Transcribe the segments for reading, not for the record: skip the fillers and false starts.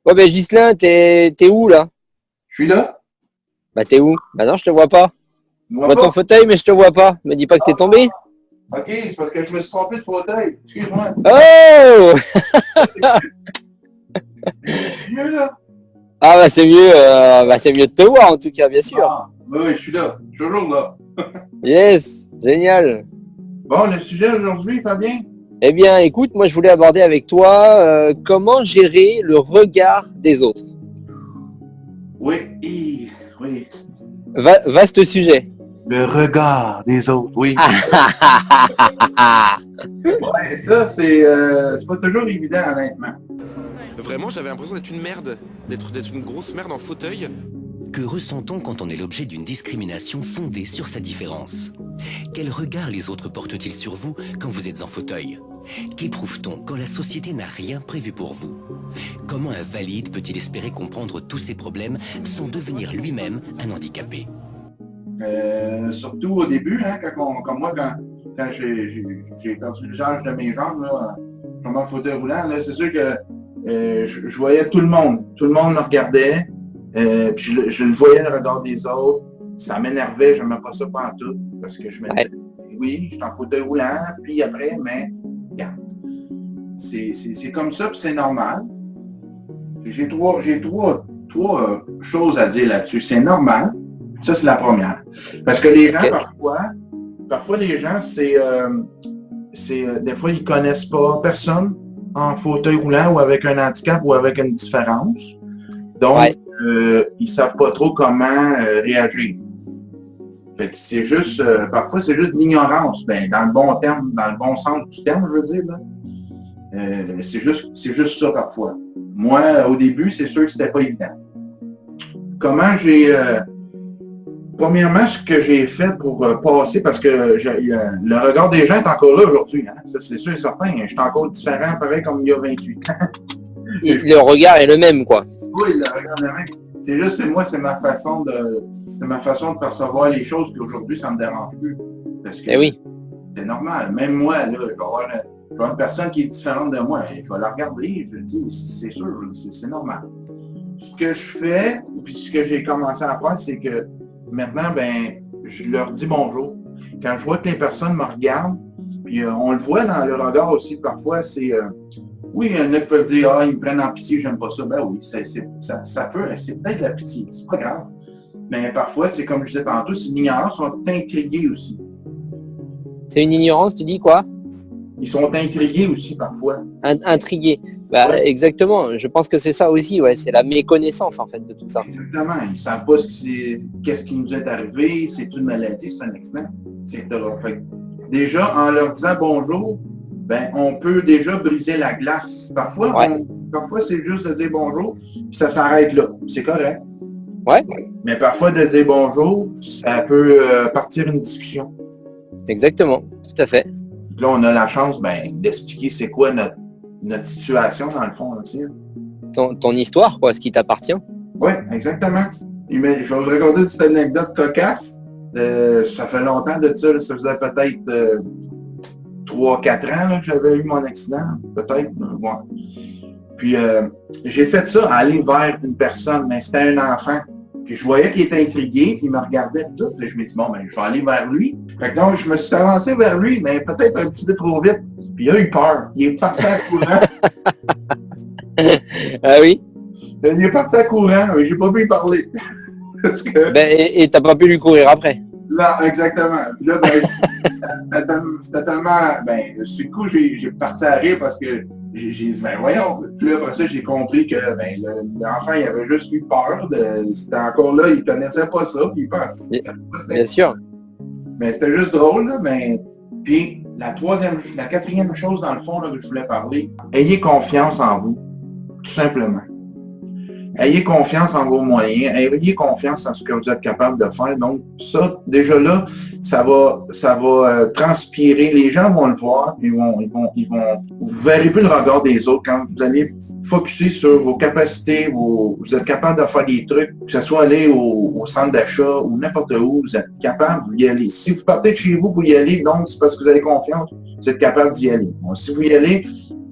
Ouais, ben Ghislain, t'es où là? Je suis là. Bah t'es où? Bah non, je te vois pas. Tu me Je vois vois ton pas? fauteuil, mais je te vois pas. Me dis pas que t'es tombé. OK, c'est parce que je me suis trompé de fauteuil. Excuse-moi. Oh! C'est mieux, là? Ah bah c'est mieux de te voir en tout cas, bien sûr. Ah, oui, je suis là. Je suis toujours là. Yes, génial. Bon, le sujet aujourd'hui, Fabien? Eh bien, écoute, moi je voulais aborder avec toi comment gérer le regard des autres. Oui, oui. Vaste sujet. Le regard des autres, oui. Ouais, ça, c'est pas toujours évident, honnêtement. Vraiment, j'avais l'impression d'être une merde, d'être une grosse merde en fauteuil. Que ressent-on quand on est l'objet d'une discrimination fondée sur sa différence? Quel regard les autres portent-ils sur vous quand vous êtes en fauteuil? Qu'éprouve-t-on quand la société n'a rien prévu pour vous? Comment un valide peut-il espérer comprendre tous ces problèmes sans devenir lui-même un handicapé? Surtout au début, hein, comme moi, quand j'ai perdu l'usage de mes jambes, là, je suis en fauteuil roulant, là, c'est sûr que je voyais tout le monde. Tout le monde me regardait. Puis je le voyais le regard des autres. Ça m'énervait, je n'aimais pas ça pas en tout. Parce que je me disais, oui, je suis en fauteuil roulant, puis après, mais regarde. C'est comme ça, puis c'est normal. J'ai trois choses à dire là-dessus. C'est normal. Ça, c'est la première. Parce que les gens, parfois les gens, des fois, ils ne connaissent pas personne en fauteuil roulant ou avec un handicap ou avec une différence. Donc, ils ne savent pas trop comment réagir. Fait que c'est juste, parfois, c'est juste de l'ignorance. Ben, dans le bon terme, dans le bon sens du terme, je veux dire. Là. C'est juste ça parfois. Moi, au début, c'est sûr que c'était pas évident. Comment premièrement, ce que j'ai fait pour passer, parce que le regard des gens est encore là aujourd'hui. Hein? Ça, c'est sûr et certain. Je suis encore différent, pareil comme il y a 28 ans. Le regard est le même, quoi. Oui, le regard est le même. C'est juste, c'est ma façon de percevoir les choses, puis aujourd'hui, ça ne me dérange plus. Parce que c'est normal. Même moi, là, je vais avoir une personne qui est différente de moi. Je vais la regarder, je le dis, c'est sûr, c'est normal. Ce que je fais, puis ce que j'ai commencé à faire, c'est que maintenant, ben, je leur dis bonjour. Quand je vois que les personnes me regardent, puis on le voit dans le regard aussi, parfois, c'est... oui, il y en a qui peuvent dire, ah, ils me prennent en pitié, j'aime pas ça. Ben oui, ça peut, c'est peut-être la pitié, c'est pas grave. Mais parfois, c'est comme je disais tantôt, c'est l'ignorance, ils sont intrigués aussi. C'est une ignorance, tu dis quoi? Ils sont intrigués aussi parfois. Intrigués. Bah, exactement, je pense que c'est ça aussi, c'est la méconnaissance en fait de tout ça. Exactement, ils ne savent pas qu'est-ce qui nous est arrivé, c'est une maladie, c'est un accident, etc. Fait, déjà, en leur disant bonjour, ben, on peut déjà briser la glace. Parfois, parfois c'est juste de dire bonjour, puis ça s'arrête là. C'est correct. Mais parfois, de dire bonjour, ça peut partir une discussion. Exactement, tout à fait. Là, on a la chance d'expliquer c'est quoi notre situation, dans le fond. Aussi. Ton histoire, quoi, ce qui t'appartient. Oui, exactement. Je vais vous raconter une petite anecdote cocasse. Ça fait longtemps de ça, ça faisait peut-être 3-4 ans là, que j'avais eu mon accident, peut-être. Puis j'ai fait ça, aller vers une personne, mais c'était un enfant. Puis je voyais qu'il était intrigué, puis il me regardait tout. Puis je me dis, bon, ben, je vais aller vers lui. Fait que donc, je me suis avancé vers lui, mais peut-être un petit peu trop vite. Puis il a eu peur. Il est parti à courant. Ah oui? Il est parti à courant, mais j'ai pas pu y parler. Parce que... Ben, et t'as pas pu lui courir après? Là, exactement. Puis là, c'était tellement... du coup, j'ai parti à rire parce que j'ai dit, ben voyons. Puis là, après ça, j'ai compris que l'enfant, il avait juste eu peur. C'était encore là, il connaissait pas ça. Puis il pensait... Bien sûr. Mais c'était juste drôle, là. Puis la quatrième chose, dans le fond, là, que je voulais parler, ayez confiance en vous. Tout simplement. Ayez confiance en vos moyens, ayez confiance en ce que vous êtes capable de faire. Donc, ça, déjà là, ça va transpirer. Les gens vont le voir, puis vous verrez plus le regard des autres quand vous allez focusser sur vos capacités, vous êtes capable de faire des trucs, que ce soit aller au centre d'achat ou n'importe où, vous êtes capable d'y aller. Si vous partez de chez vous pour y aller, donc c'est parce que vous avez confiance, vous êtes capable d'y aller. Bon, si vous y allez,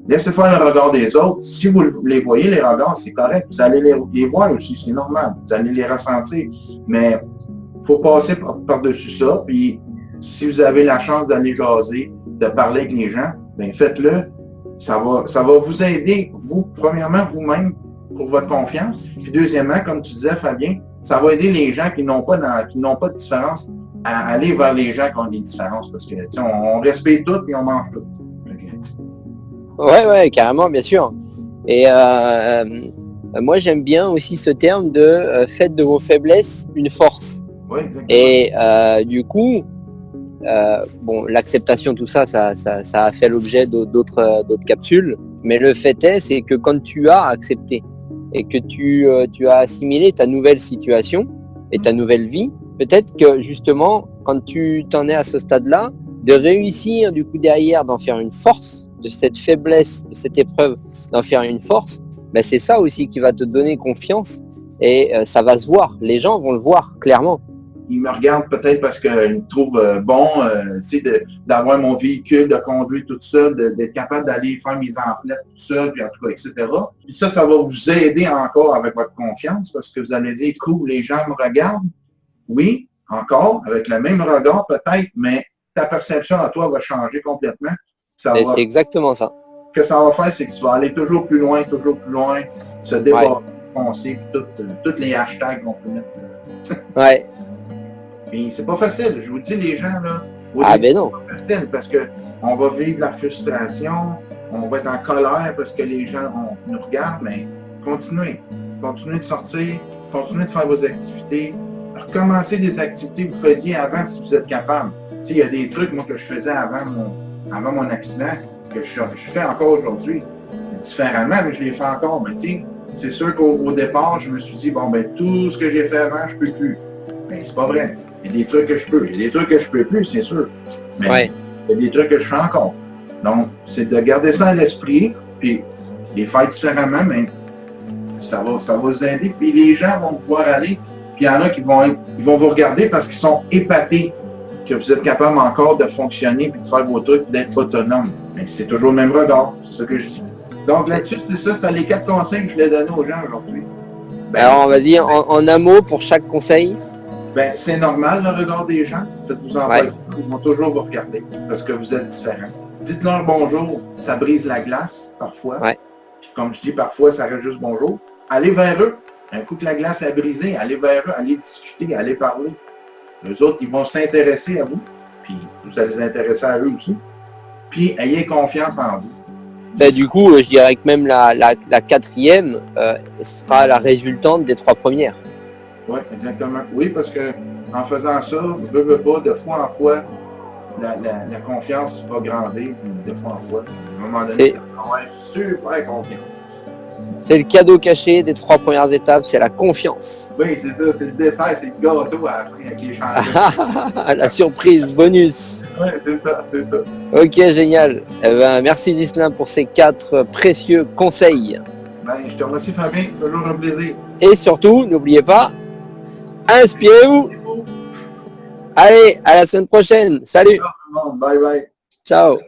Laissez faire le regard des autres. Si vous les voyez, les regards, c'est correct. Vous allez les voir aussi, c'est normal. Vous allez les ressentir. Mais il faut passer par-dessus ça. Puis si vous avez la chance d'aller jaser, de parler avec les gens, bien faites-le. Ça va vous aider, vous, premièrement, vous-même, pour votre confiance. Puis deuxièmement, comme tu disais, Fabien, ça va aider les gens qui n'ont pas de différence à aller vers les gens qui ont des différences. Parce que on respecte tout et on mange tout. Ouais, carrément, bien sûr. Et moi, j'aime bien aussi ce terme de faites de vos faiblesses une force. Oui, et du coup, bon, l'acceptation, tout ça, ça a fait l'objet d'autres capsules. Mais le fait est, c'est que quand tu as accepté et que tu as assimilé ta nouvelle situation et ta nouvelle vie, peut-être que justement, quand tu t'en es à ce stade-là, de réussir du coup derrière d'en faire une force, de cette faiblesse, de cette épreuve, d'en faire une force, ben c'est ça aussi qui va te donner confiance et ça va se voir. Les gens vont le voir clairement. Ils me regardent peut-être parce qu'ils me trouvent bon, d'avoir mon véhicule, de conduire tout ça, d'être capable d'aller faire mes emplettes tout seul, puis en tout cas, etc. Puis ça va vous aider encore avec votre confiance parce que vous allez dire, cool, les gens me regardent. Oui, encore, avec le même regard peut-être, mais ta perception à toi va changer complètement. C'est exactement ça. Ce que ça va faire, c'est que tu vas aller toujours plus loin, se dépasser, tous les hashtags qu'on peut mettre. Ouais. Puis c'est pas facile, je vous dis, les gens, là. Ben non. C'est pas facile parce qu'on va vivre la frustration, on va être en colère parce que les gens nous regardent, mais continuez. Continuez de sortir, continuez de faire vos activités. Recommencez des activités que vous faisiez avant si vous êtes capable. Il y a des trucs, moi, que je faisais avant mon accident, que je fais encore aujourd'hui. Différemment, mais je les fais encore. Mais c'est sûr qu'au départ, je me suis dit, bon, ben tout ce que j'ai fait avant, je peux plus. Mais c'est pas vrai. Il y a des trucs que je peux. Il y a des trucs que je peux plus, c'est sûr. Mais il y a des trucs que je fais encore. Donc, c'est de garder ça à l'esprit, puis les faire différemment, mais ça va vous aider. Puis les gens vont pouvoir aller. Puis il y en a qui vont vous regarder parce qu'ils sont épatés que vous êtes capable encore de fonctionner puis de faire vos trucs, d'être autonome. Mais c'est toujours le même regard, c'est ce que je dis. Donc là-dessus, c'est ça, c'est les 4 conseils que je voulais donner aux gens aujourd'hui. Alors, vas-y, en un mot pour chaque conseil. Ben, c'est normal le regard des gens. Faites-vous en pas, ils vont toujours vous regarder parce que vous êtes différents. Dites-leur bonjour, ça brise la glace parfois. Puis comme je dis, parfois, ça reste juste bonjour. Allez vers eux. Un coup que la glace a brisé, allez vers eux, allez discuter, allez parler. Eux autres, ils vont s'intéresser à vous, puis vous allez les intéresser à eux aussi. Puis, ayez confiance en vous. Ben, du coup, je dirais que même la 4e sera la résultante des 3 premières. Oui, exactement. Oui, parce que en faisant ça, veux pas, de fois en fois, la confiance va grandir, de fois en fois. À un moment donné, on va être super confiance. C'est le cadeau caché des 3 premières étapes, c'est la confiance. Oui, c'est ça, c'est le dessert, c'est le gâteau après avec les chansons. La surprise, bonus. Oui, c'est ça. Ok, génial. Eh ben, merci Ghislain pour ces 4 précieux conseils. Ben, je te remercie Fabien, toujours un plaisir. Et surtout, n'oubliez pas, inspirez-vous. Allez, à la semaine prochaine. Salut. Bye bye. Ciao.